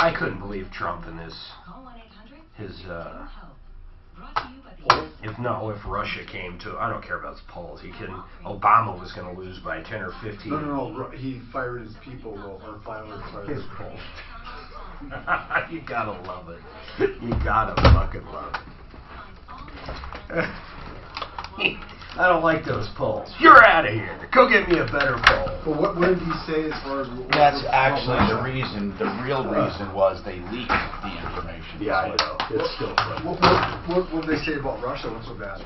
I couldn't believe Trump and his if Russia came to, I don't care about the polls. Obama was going to lose by 10 or 15. No. He fired his people, or fired his polls. You gotta love it. You gotta fucking love it. I don't like those polls. You're out of here. Go get me a better poll. But what did he say as far as... That's actually the reason. The real reason was they leaked the information. Yeah, I know. It's still funny. What did they say about Russia? What's so bad?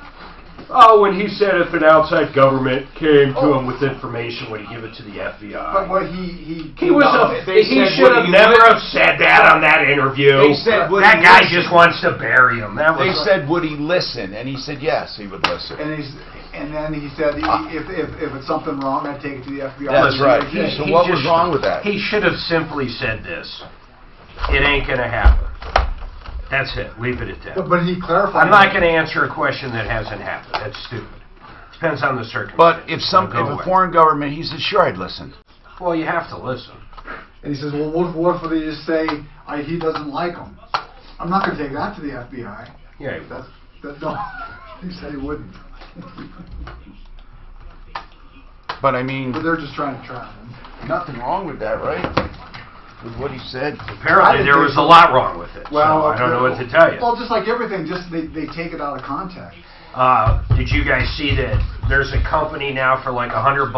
Oh, when he said if an outside government came to him with information, would he give it to the FBI? But what he should have never have said that on that interview. They said, that guy just wants to bury him. They said, would he listen? And he said, yes, he would listen. And then he said, if it's something wrong, I'd take it to the FBI. That's right. So what was wrong with that? He should have simply said this. It ain't going to happen. That's it. Leave it at that. But he clarified. I'm not going to answer a question that hasn't happened. That's stupid. Depends on the circumstance. But if a foreign government, he said, sure, I'd listen. Well, you have to listen. And he says, well, what if they just say he doesn't like him? I'm not going to take that to the FBI. Yeah, no. He said he wouldn't. But I mean, but they're just trying to trap him. Nothing wrong with that, right? With what he said. Apparently, there was a lot wrong with it. Well, so I don't know what to tell you. Well, just like everything, they take it out of context. Did you guys see that? There's a company now for like $100.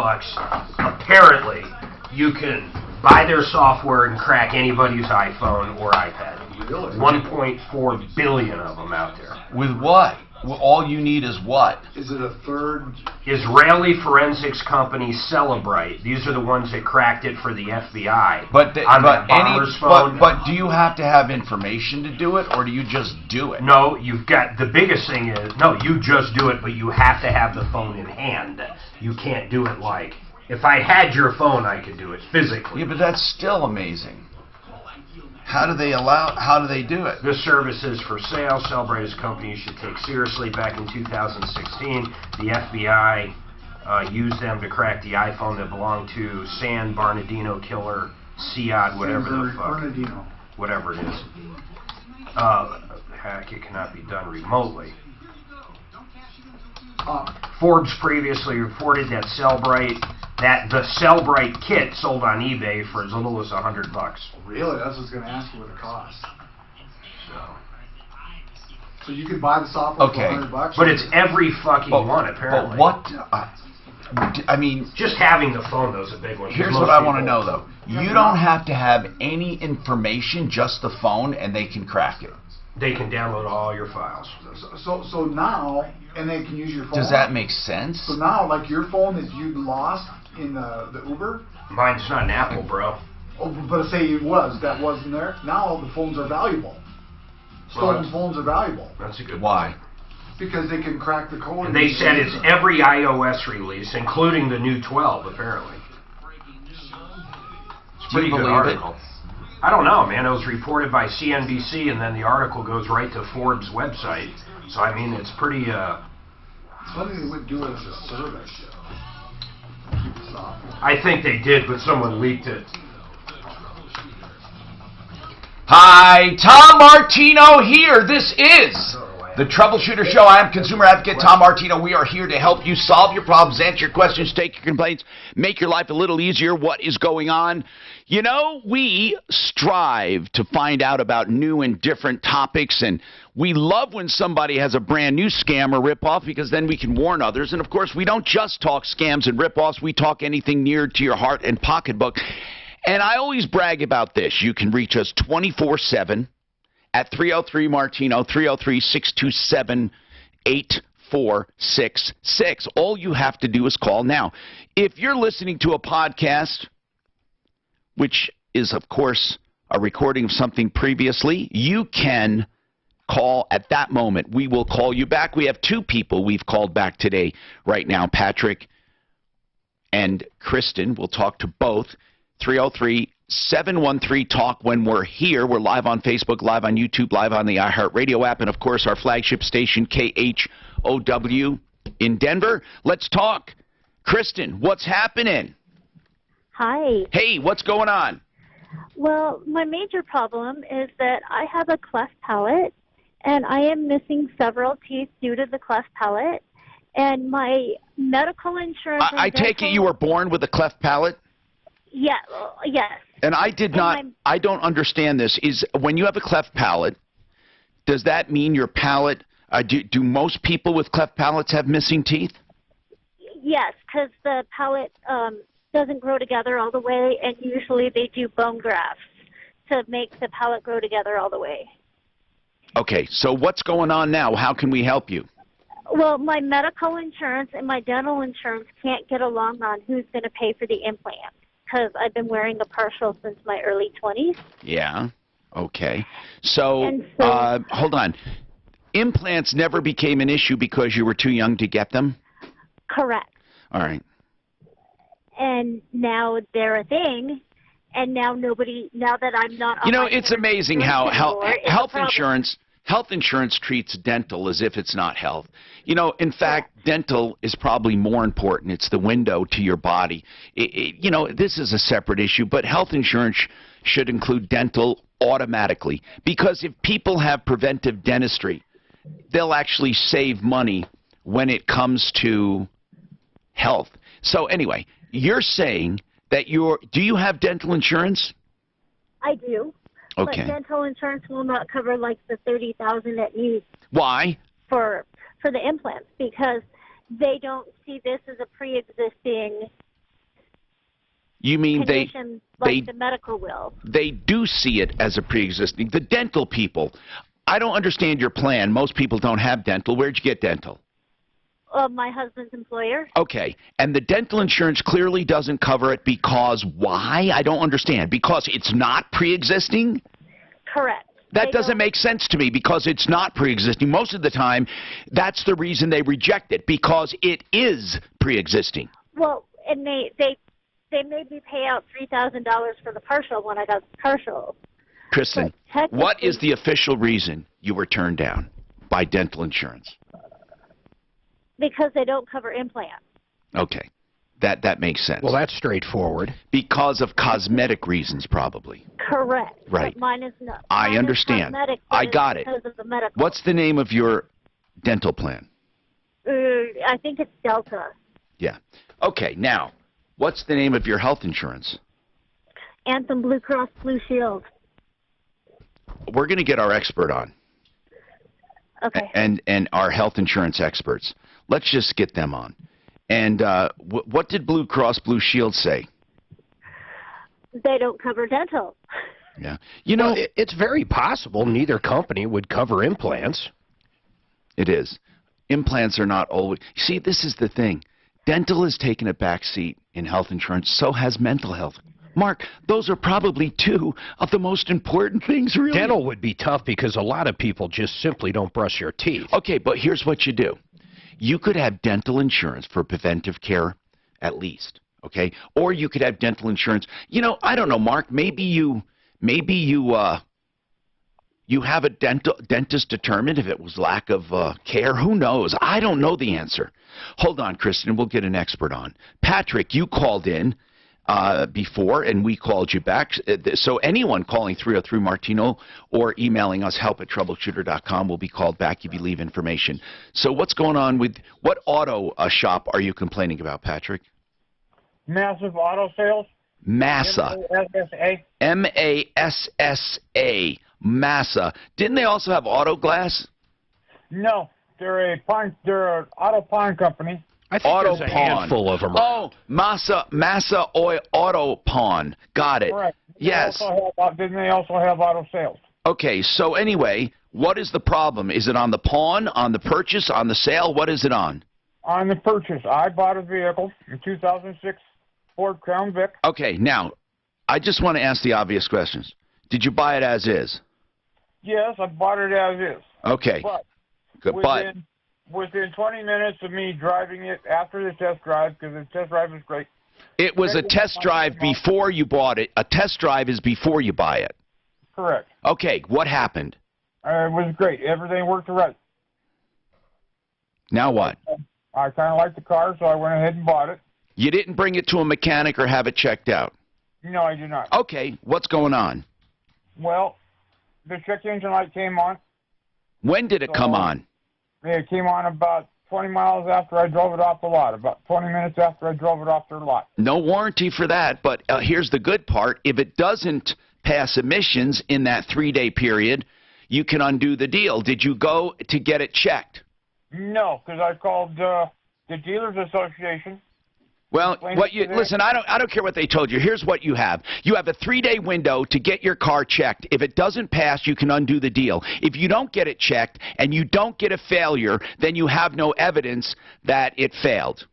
Apparently, you can buy their software and crack anybody's iPhone or iPad. Really? 1.4 billion of them out there. With what? Well, all you need is what? Is it a third? Israeli forensics company Celebrite. These are the ones that cracked it for the FBI. But do you have to have information to do it, or do you just do it? No, the biggest thing is, no, you just do it, but you have to have the phone in hand. You can't do it like, if I had your phone, I could do it physically. Yeah, but that's still amazing. How do they do it? This service is for sale. Celebrate as a company you should take seriously. Back in 2016, the FBI used them to crack the iPhone that belonged to San Bernardino killer, Siad, whatever the fuck. Whatever it is. Heck, it cannot be done remotely. Forbes previously reported that the Cellbrite kit sold on eBay for as little as $100. Really? That's what I was going to ask you what it cost. So you could buy the software for $100? But it's every fucking one, apparently. But what? I mean... Just having the phone, though, is a big one. Here's what I want to know, though. You don't have to have any information, just the phone, and they can crack it. They can download all your files. So now, and they can use your phone. Does that make sense? So now, like your phone that you lost in the Uber. Mine's not an Apple, bro. Oh, but say that wasn't there. Now the phones are valuable. Stolen phones are valuable. That's a good. Why? Because they can crack the code. And they said it's every iOS release, including the new 12, apparently. It's a pretty good article. I don't know, man. It was reported by CNBC, and then the article goes right to Forbes' website. So, I mean, it's pretty... It's funny they would do it as a service. I think they did, but someone leaked it. Hi, Tom Martino here. This is the Troubleshooter Show. I am consumer advocate Tom Martino. We are here to help you solve your problems, answer your questions, take your complaints, make your life a little easier. What is going on? You know, we strive to find out about new and different topics, and we love when somebody has a brand new scam or ripoff because then we can warn others. And, of course, we don't just talk scams and ripoffs. We talk anything near to your heart and pocketbook. And I always brag about this. You can reach us 24/7 at 303-MARTINO, 303-627-8466. All you have to do is call now. If you're listening to a podcast, which is, of course, a recording of something previously, you can call at that moment. We will call you back. We have two people we've called back today right now, Patrick and Kristen. We'll talk to both. 303-713-TALK when we're here. We're live on Facebook, live on YouTube, live on the iHeartRadio app, and, of course, our flagship station, KHOW in Denver. Let's talk. Kristen, what's happening? Hi. Hey, what's going on? Well, my major problem is that I have a cleft palate, and I am missing several teeth due to the cleft palate. And my medical insurance. I take it you were born with a cleft palate? Yeah, yes. And I did not, I don't understand this. Is when you have a cleft palate, does that mean your palate, do most people with cleft palates have missing teeth? Yes, because the palate doesn't grow together all the way, and usually they do bone grafts to make the palate grow together all the way. Okay, so what's going on now? How can we help you? Well, my medical insurance and my dental insurance can't get along on who's going to pay for the implant because I've been wearing a partial since my early 20s. Yeah, okay. So, so hold on. Implants never became an issue because you were too young to get them? Correct. All right. And now they're a thing, and now now that I'm not on You know, my it's amazing how anymore, it's health insurance treats dental as if it's not health. You know, in fact, dental is probably more important. It's the window to your body. You know, this is a separate issue, but health insurance should include dental automatically because if people have preventive dentistry, they'll actually save money when it comes to health. So anyway, you're saying that do you have dental insurance? I do. Okay. But dental insurance will not cover like the $30,000 it needs. Why? For the implants because they don't see this as a pre-existing You mean condition like the medical will. They do see it as a pre-existing. The dental people, I don't understand your plan. Most people don't have dental. Where'd you get dental? My husband's employer. Okay, and the dental insurance clearly doesn't cover it because why? I don't understand. Because it's not pre-existing? Correct. That doesn't make sense to me because it's not pre-existing. Most of the time, that's the reason they reject it, because it is pre-existing. Well, and they made me pay out $3,000 for the partial when I got the partial. Kristen, what is the official reason you were turned down by dental insurance? Because they don't cover implants. Okay. That makes sense. Well, that's straightforward. Because of cosmetic reasons, probably. Correct. Right. But mine is not. I understand. I got it. Because of the medical. What's the name of your dental plan? I think it's Delta. Yeah. Okay, now, what's the name of your health insurance? Anthem Blue Cross Blue Shield. We're going to get our expert on. Okay. And our health insurance experts. Let's just get them on. And what did Blue Cross Blue Shield say? They don't cover dental. Yeah. You know, well, it's very possible neither company would cover implants. It is. Implants are not always... See, this is the thing. Dental has taken a back seat in health insurance. So has mental health. Mark, those are probably two of the most important things, really. Dental would be tough because a lot of people just simply don't brush their teeth. Okay, but here's what you do. You could have dental insurance for preventive care, at least, okay? Or you could have dental insurance. You know, I don't know, Mark. Maybe you have a dentist determined if it was lack of care. Who knows? I don't know the answer. Hold on, Kristen. We'll get an expert on. Patrick, you called in before, and we called you back. So anyone calling 303-MARTINO or emailing us help@troubleshooter.com will be called back if you leave information. So what's going on with what auto shop are you complaining about, Patrick? Massive Auto Sales. Massa. M-A-S-S-A. M-A-S-S-A. Massa. Didn't they also have Auto Glass? No, they're an auto pawn company. I think Auto there's a Pawn. handful of them. Oh, Massa Oil Auto Pawn. Got it. Right. Yes. Then they also have auto sales. Okay, so anyway, what is the problem? Is it on the pawn, on the purchase, on the sale? What is it on? On the purchase, I bought a vehicle in 2006 Ford Crown Vic. Okay, now, I just want to ask the obvious questions. Did you buy it as is? Yes, I bought it as is. Okay. But Good, within 20 minutes of me driving it after the test drive, because the test drive was great. It was a test drive before you bought it. A test drive is before you buy it. Correct. Okay, what happened? It was great. Everything worked right. Now what? I kind of liked the car, so I went ahead and bought it. You didn't bring it to a mechanic or have it checked out? No, I do not. Okay, what's going on? Well, the check engine light came on. When did it come on? It came on about 20 miles after I drove it off the lot, about 20 minutes after I drove it off their lot. No warranty for that, but here's the good part. If it doesn't pass emissions in that 3-day period, you can undo the deal. Did you go to get it checked? No, because I called the Dealers Association. Well, listen, I don't care what they told you. Here's what you have. You have a 3-day window to get your car checked. If it doesn't pass, you can undo the deal. If you don't get it checked and you don't get a failure, then you have no evidence that it failed.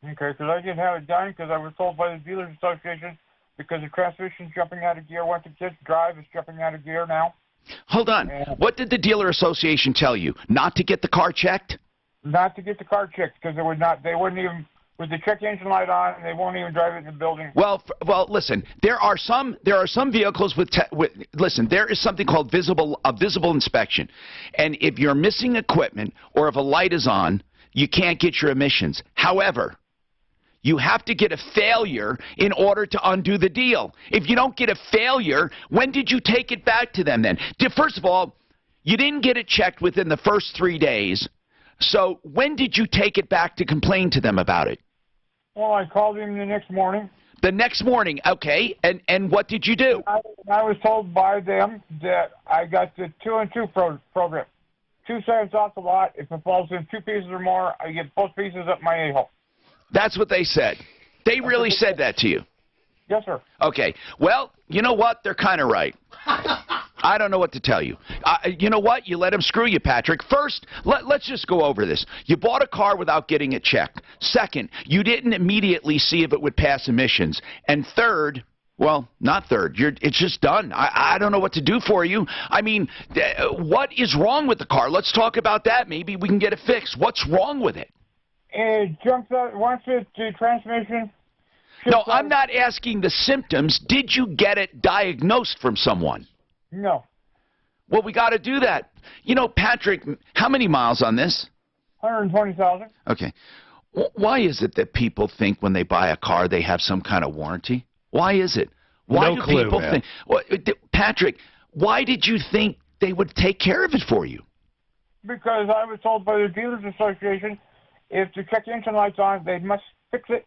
Okay, because I didn't have it done because I was told by the Dealers Association because the transmission's jumping out of gear. Once it gets drive, it's jumping out of gear now. Hold on. What did the Dealer Association tell you? Not to get the car checked? Not to get the car checked because they wouldn't even, with the check engine light on, they won't even drive it in the building. Well, listen. There are some vehicles with listen. There is something called visual inspection, and if you're missing equipment or if a light is on, you can't get your emissions. However, you have to get a failure in order to undo the deal. If you don't get a failure, when did you take it back to them then? First of all, you didn't get it checked within the first 3 days. So when did you take it back to complain to them about it? Well, I called him the next morning. The next morning, okay. And what did you do? I was told by them that I got the 2-and-2 program. 2 seconds off the lot. If it falls in 2 pieces or more, I get both pieces up my a-hole. That's what they said. They really said that to you? Yes, sir. Okay. Well, you know what? They're kind of right. I don't know what to tell you. You know what? You let them screw you, Patrick. First, let's just go over this. You bought a car without getting it checked. Second, you didn't immediately see if it would pass emissions. And third, well, not third. It's just done. I don't know what to do for you. I mean, what is wrong with the car? Let's talk about that. Maybe we can get it fixed. What's wrong with it? It jumps out once the transmission. No, I'm not asking the symptoms. Did you get it diagnosed from someone? No. Well, we got to do that. You know, Patrick, how many miles on this? 120,000. Okay. Why is it that people think when they buy a car they have some kind of warranty? Why is it? Why do people think? Well, Patrick, why did you think they would take care of it for you? Because I was told by the Dealers Association if the check engine light's on, they must fix it.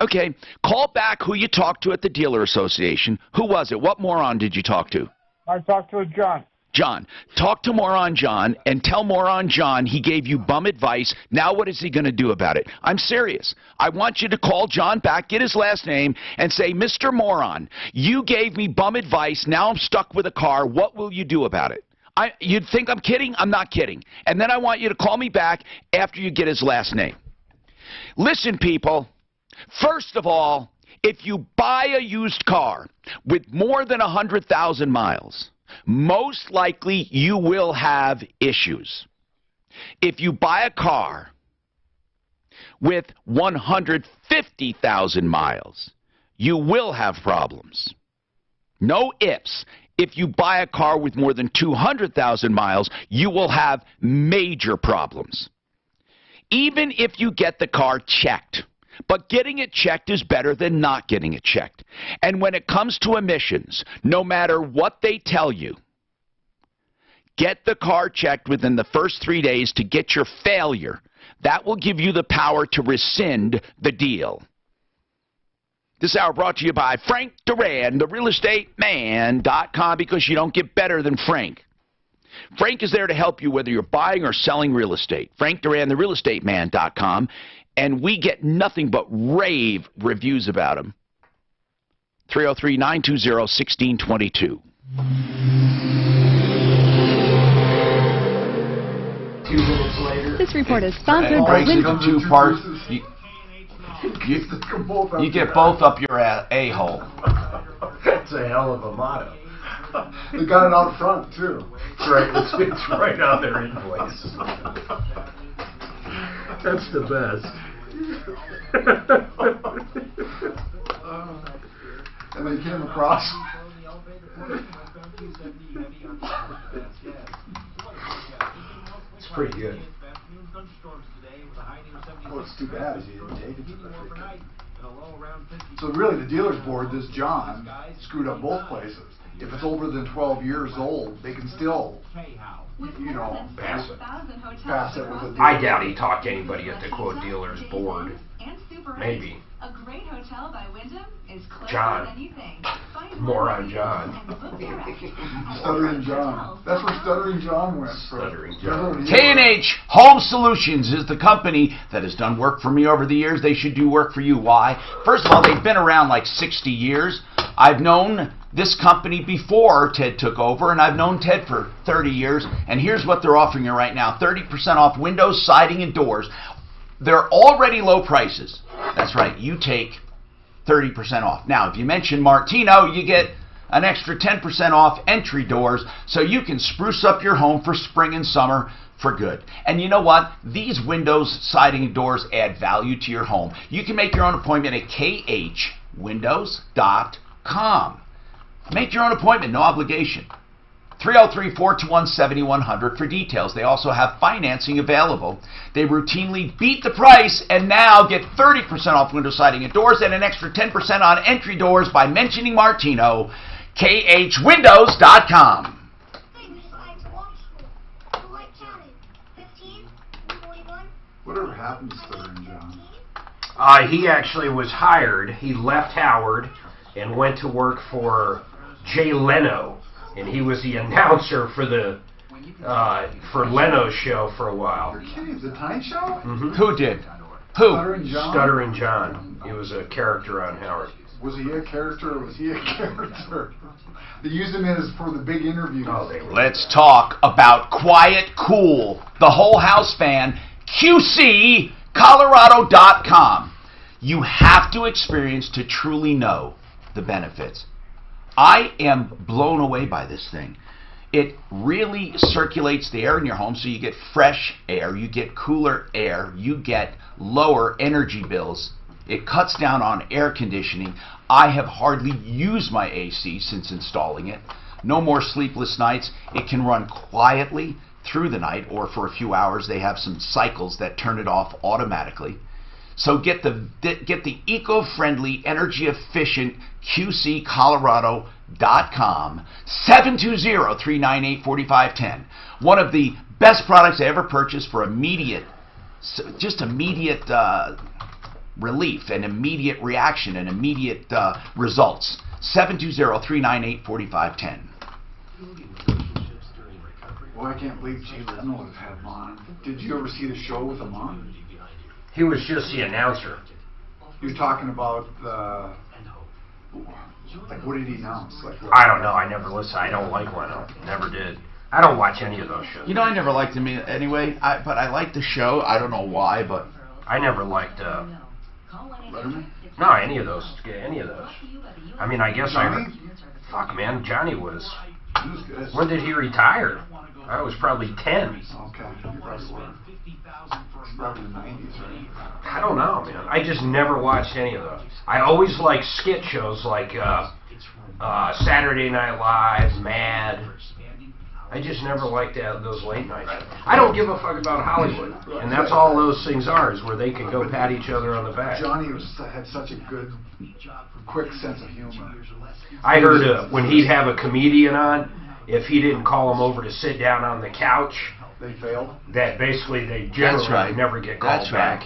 Okay. Call back who you talked to at the Dealer Association. Who was it? What moron did you talk to? I talked to John. John. Talk to Moron John and tell Moron John he gave you bum advice. Now what is he going to do about it? I'm serious. I want you to call John back, get his last name, and say, Mr. Moron, you gave me bum advice. Now I'm stuck with a car. What will you do about it? You'd think I'm kidding? I'm not kidding. And then I want you to call me back after you get his last name. Listen, people. First of all, if you buy a used car with more than 100,000 miles, most likely you will have issues. If you buy a car with 150,000 miles, you will have problems. No ifs. If you buy a car with more than 200,000 miles, you will have major problems. Even if you get the car checked. But getting it checked is better than not getting it checked. And when it comes to emissions, no matter what they tell you, get the car checked within the first 3 days to get your failure. That will give you the power to rescind the deal. This hour brought to you by Frank Duran, therealestateman.com, because you don't get better than Frank. Frank is there to help you whether you're buying or selling real estate. Frank Duran, therealestateman.com. And we get nothing but rave reviews about him. 303-920-1622. 2 minutes later. This report is sponsored by Breaks Windows. into 2 parts. You get both up your a-hole. That's a hell of a motto. They got it out front, too. It's right, it's right on their invoice. That's the best. And they came across. It's pretty good. What's too bad is you didn't take it to the So really, the dealer's board, this John, screwed up both places. If it's older than 12 years old, they can still, you know, Pass it. pass it with a dealer. I doubt he talked to anybody at the quote dealer's board. Maybe. A great hotel by Wyndham is closer John. than you think. Find Moron one John. and book direct. Stuttering John. That's where Stuttering John went. Stuttering John. K&H Home Solutions is the company that has done work for me over the years. They should do work for you. Why? First of all, they've been around like 60 years. I've known this company before Ted took over, and I've known Ted for 30 years. And here's what they're offering you right now. 30% off windows, siding, and doors. They're already low prices. That's right. You take 30% off. Now, if you mention Martino, you get an extra 10% off entry doors, so you can spruce up your home for spring and summer for good. And you know what? These windows, siding, and doors add value to your home. You can make your own appointment at khwindows.com. Make your own appointment, no obligation. 303-421-7100 for details. They also have financing available. They routinely beat the price and now get 30% off window siding and doors and an extra 10% on entry doors by mentioning Martino. khwindows.com. Whatever happened to Stuttering John? He actually was hired. He left Howard and went to work for Jay Leno. And he was the announcer for the for Leno's show for a while. You're kidding? The Tonight Show? Mm-hmm. Who did? Who? Stuttering John? Stuttering John. He was a character on Howard. Was he a character or was he a character? They used him as for the big interviews. Oh, they were. Let's talk about Quiet Cool, the whole house fan, QCColorado.com. You have to experience to truly know the benefits. I am blown away by this thing. It really circulates the air in your home, so you get fresh air, you get cooler air, you get lower energy bills. It cuts down on air conditioning. I have hardly used my AC since installing it. No more sleepless nights. It can run quietly through the night, or for a few hours. They have some cycles that turn it off automatically. So get the eco-friendly, energy-efficient QCColorado.com, 720-398-4510. One of the best products I ever purchased for immediate relief and immediate reaction and immediate results. 720-398-4510. Well, I can't believe Jay Leno would have had him on. Did you ever see the show with him on? He was just the announcer. You're talking about like what did he announce? Like what? I don't know. I never listened. I don't like Leno. Never did. I don't watch any of those shows. You know, I never liked him anyway, but I like the show. I don't know why, but I never liked Letterman? no any of those. I mean, I guess Johnny? Fuck, man, Johnny was. He was good. When did he retire? I was probably 10. Okay, you probably were. Probably in the 90s, right? I don't know, man. I just never watched any of those. I always liked skit shows like Saturday Night Live, Mad. I just never liked those late night shows. I don't give a fuck about Hollywood, and that's all those things are, is where they can go pat each other on the back. Johnny had such a good, quick sense of humor. I heard when he'd have a comedian on, if he didn't call him over to sit down on the couch, They failed? that basically they generally never get called back.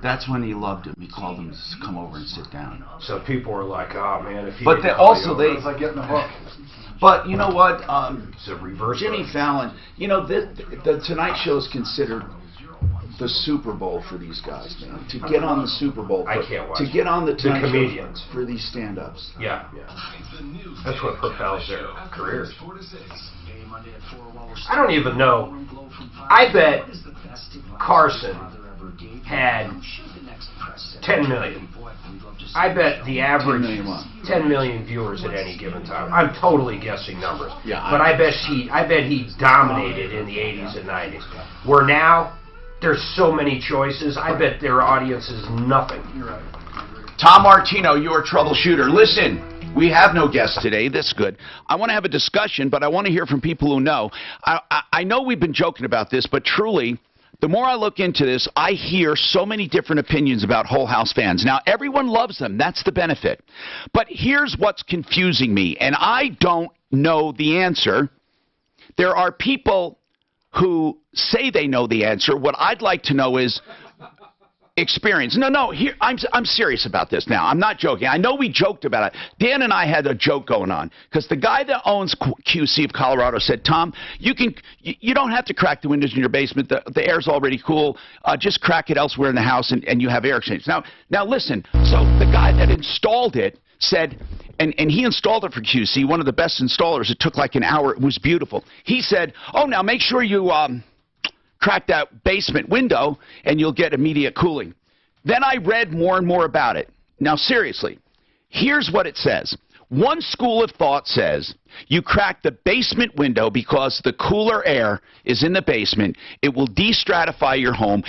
That's when he loved him. He called him to come over and sit down. So people were like, "Oh man, if you." But didn't they call also me over." It's like getting a hook. But you know what? It's a reverse. Jimmy hook. Fallon. You know, the Tonight Show is considered the Super Bowl for these guys, man. To get on the Super Bowl. I can't watch To get on the Tonight comedians. Show for these stand-ups. Yeah. That's what propels their careers. I don't even know. I bet Carson had 10 million. I bet the average 10 million what? 10 million viewers at any given time. I'm totally guessing numbers. Yeah, but I bet he dominated in the 80s and 90s. Where now there's so many choices. I bet their audience is nothing. You're right. Tom Martino, your troubleshooter. Listen, we have no guests today. That's good. I want to have a discussion, but I want to hear from people who know. I know we've been joking about this, but truly, the more I look into this, I hear so many different opinions about whole house fans. Now, everyone loves them. That's the benefit. But here's what's confusing me, and I don't know the answer. There are people who say they know the answer. What I'd like to know is experience. No, here I'm serious about this now. I'm not joking. I know we joked about it. Dan and I had a joke going on because the guy that owns QC of Colorado said, Tom, you don't have to crack the windows in your basement. The air's already cool. Just crack it elsewhere in the house and you have air exchange. Now listen. So the guy that installed it said, and he installed it for QC, one of the best installers. It took like an hour. It was beautiful. He said, oh, now make sure you crack that basement window and you'll get immediate cooling. Then I read more and more about it. Now, seriously, here's what it says. One school of thought says you crack the basement window because the cooler air is in the basement. It will destratify your home.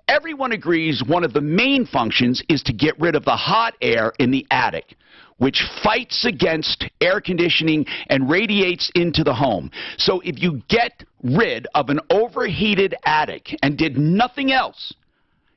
Everyone agrees one of the main functions is to get rid of the hot air in the attic, which fights against air conditioning and radiates into the home. So if you get rid of an overheated attic and did nothing else,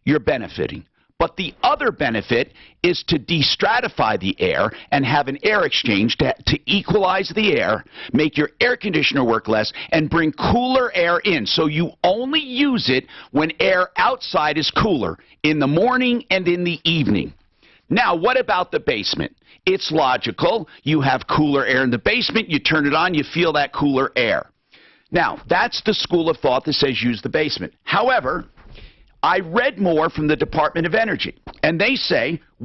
you're benefiting. But the other benefit is to destratify the air and have an air exchange to equalize the air, make your air conditioner work less, and bring cooler air in. So you only use it when air outside is cooler, in the morning and in the evening. Now, what about the basement? It's logical. You have cooler air in the basement. You turn it on, you feel that cooler air. Now, that's the school of thought that says use the basement. However, I read more from the Department of Energy, and they say